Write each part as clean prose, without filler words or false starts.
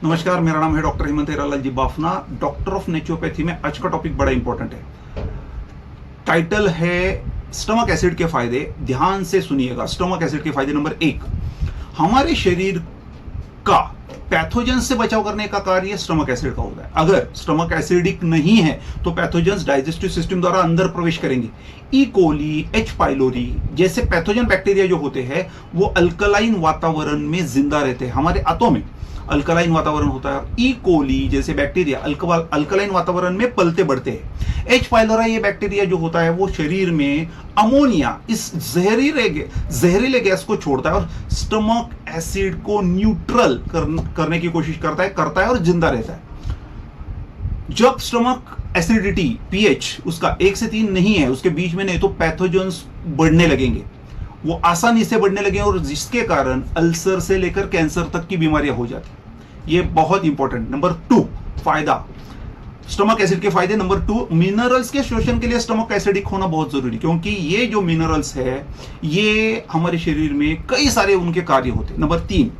नमस्कार, मेरा नाम है doctor Hemant Heralal ji Bafna, doctor of naturopathy में। आज का टॉपिक बड़ा इंपॉर्टेंट है। टाइटल है स्टमक एसिड के फायदे। ध्यान से सुनिएगा। स्टमक एसिड के फायदे नंबर 1, हमारे शरीर का पैथोजन से बचाव करने का कार्य स्टमक एसिड का होता है। अगर स्टमक एसिडिक नहीं है तो पैथोजन्स डाइजेस्टिव सिस्टम द्वारा अंदर प्रवेश करेंगे। ई कोली, एच पाइलोरी जैसे पैथोजन बैक्टीरिया जो होते हैं वो अल्कलाइन वातावरण में जिंदा रहते हैं। हमारे आंतों में अल्कलाइन वातावरण होता है। ई कोली जैसे बैक्टीरिया अल्कलाइन वातावरण में पलते बढ़ते हैं। एच पाइलोरा ये बैक्टीरिया जो होता है वो शरीर में अमोनिया, इस जहरीले गैस को छोड़ता है और स्टमक एसिड को न्यूट्रल करने की कोशिश करता है और जिंदा रहता है। जब स्टमक एसिडिटी पीएच उसका 1 से 3 नहीं है, उसके बीच में नहीं, तो पैथोजन्स बढ़ने लगेंगे, वो आसानी से बढ़ने लगे और जिसके कारण अल्सर से लेकर कैंसर तक की बीमारियां हो जाती। ये बहुत इंपॉर्टेंट। नंबर 2 फायदा, स्टमक एसिड के फायदे। नंबर 2, मिनरल्स के शोषण के लिए स्टमक एसिडिक होना बहुत जरूरी, क्योंकि ये जो मिनरल्स है ये हमारे शरीर में कई सारे उनके कार्य होते हैं। नंबर 3,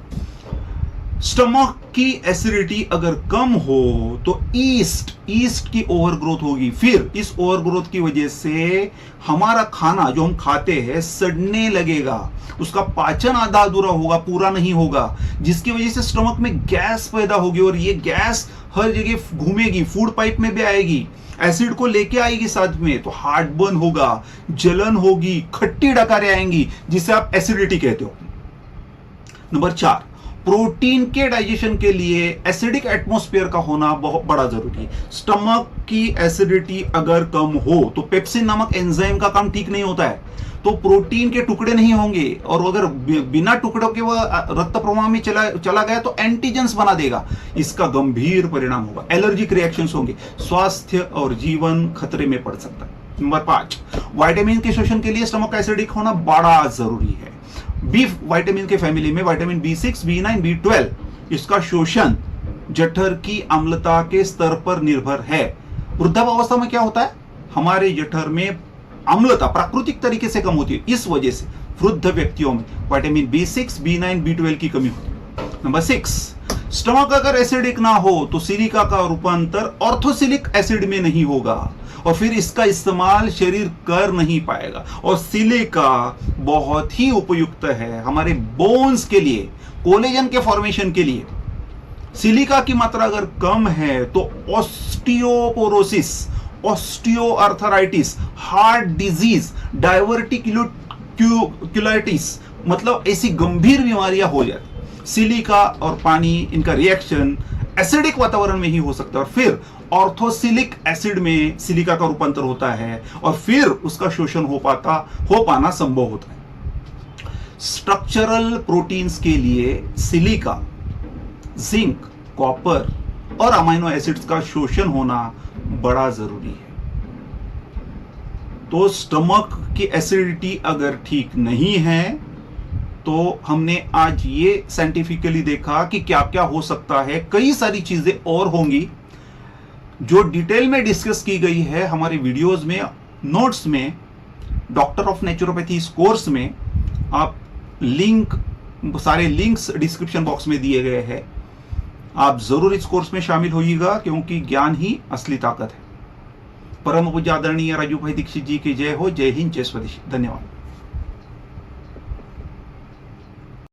स्टमक की एसिडिटी अगर कम हो तो ईस्ट की ओवरग्रोथ होगी। फिर इस ओवरग्रोथ की वजह से हमारा खाना जो हम खाते हैं सड़ने लगेगा, उसका पाचन आधा अधूरा होगा, पूरा नहीं होगा, जिसकी वजह से स्टमक में गैस पैदा होगी और ये गैस हर जगह घूमेगी, फूड पाइप में भी आएगी, एसिड को लेके आएगी साथ में, तो हार्ट बर्न होगा, जलन होगी, खट्टी डकारें आएंगी, जिसे आप एसिडिटी कहते हो। नंबर 4, प्रोटीन के डाइजेशन के लिए एसिडिक एटमॉस्फेयर का होना बहुत बड़ा जरूरी है। स्टमक की एसिडिटी अगर कम हो तो पेप्सिन नामक एंजाइम का काम ठीक नहीं होता है, तो प्रोटीन के टुकड़े नहीं होंगे, और अगर बिना टुकड़ों के वह रक्त प्रवाह में चला गया तो एंटीजेंस बना देगा। इसका गंभीर परिणाम होगा, एलर्जिक रिएक्शंस होंगे, स्वास्थ्य और जीवन खतरे में पड़ सकता है। नंबर 5, विटामिन के शोषण के लिए स्टमक एसिडिक होना बड़ा जरूरी है। बी विटामिन के फैमिली में विटामिन B6, B9, B12 इसका शोषण जठर की अम्लता के स्तर पर निर्भर है। वृद्धावस्था में क्या होता है, हमारे जठर में अम्लता प्राकृतिक तरीके से कम होती है, इस वजह से वृद्ध व्यक्तियों में विटामिन B6, B9, B12 की कमी होती है। नंबर 6, स्टमक अगर एसिडिक ना हो तो सिलिका का रूपांतर ऑर्थोसिलिक एसिड में नहीं होगा और फिर इसका इस्तेमाल शरीर कर नहीं पाएगा। और सिलिका बहुत ही उपयुक्त है हमारे बोन्स के लिए, कोलेजन के फॉर्मेशन के लिए। सिलिका की मात्रा अगर कम है तो osteoporosis, osteoarthritis, heart disease, diverticulitis मतलब ऐसी गंभीर बीमारियां हो जाती। सिलिका और पानी इनका रिएक्शन एसिडिक वातावरण में ही हो सकता है और फिर ऑर्थोसिलिक एसिड में सिलिका का रूपांतर होता है और फिर उसका शोषण हो पाना संभव होता है। स्ट्रक्चरल प्रोटीन्स के लिए सिलिका, जिंक, कॉपर और अमाइनो एसिड्स का शोषण होना बड़ा जरूरी है। तो स्टमक की एसिडिटी अगर ठीक नहीं है तो हमने आज ये साइंटिफिकली देखा कि क्या क्या हो सकता है। कई सारी चीजें और होंगी जो डिटेल में डिस्कस की गई है हमारे वीडियोस में, नोट्स में, डॉक्टर ऑफ नेचुरोपैथी इस कोर्स में। आप सारे लिंक्स डिस्क्रिप्शन बॉक्स में दिए गए हैं। आप जरूर इस कोर्स में शामिल होइएगा, क्योंकि ज्ञान ही असली ताकत है। परम पूज्य आदरणीय राजू भाई दीक्षित जी की जय हो। जय हिंद, जय स्वदेशी। धन्यवाद।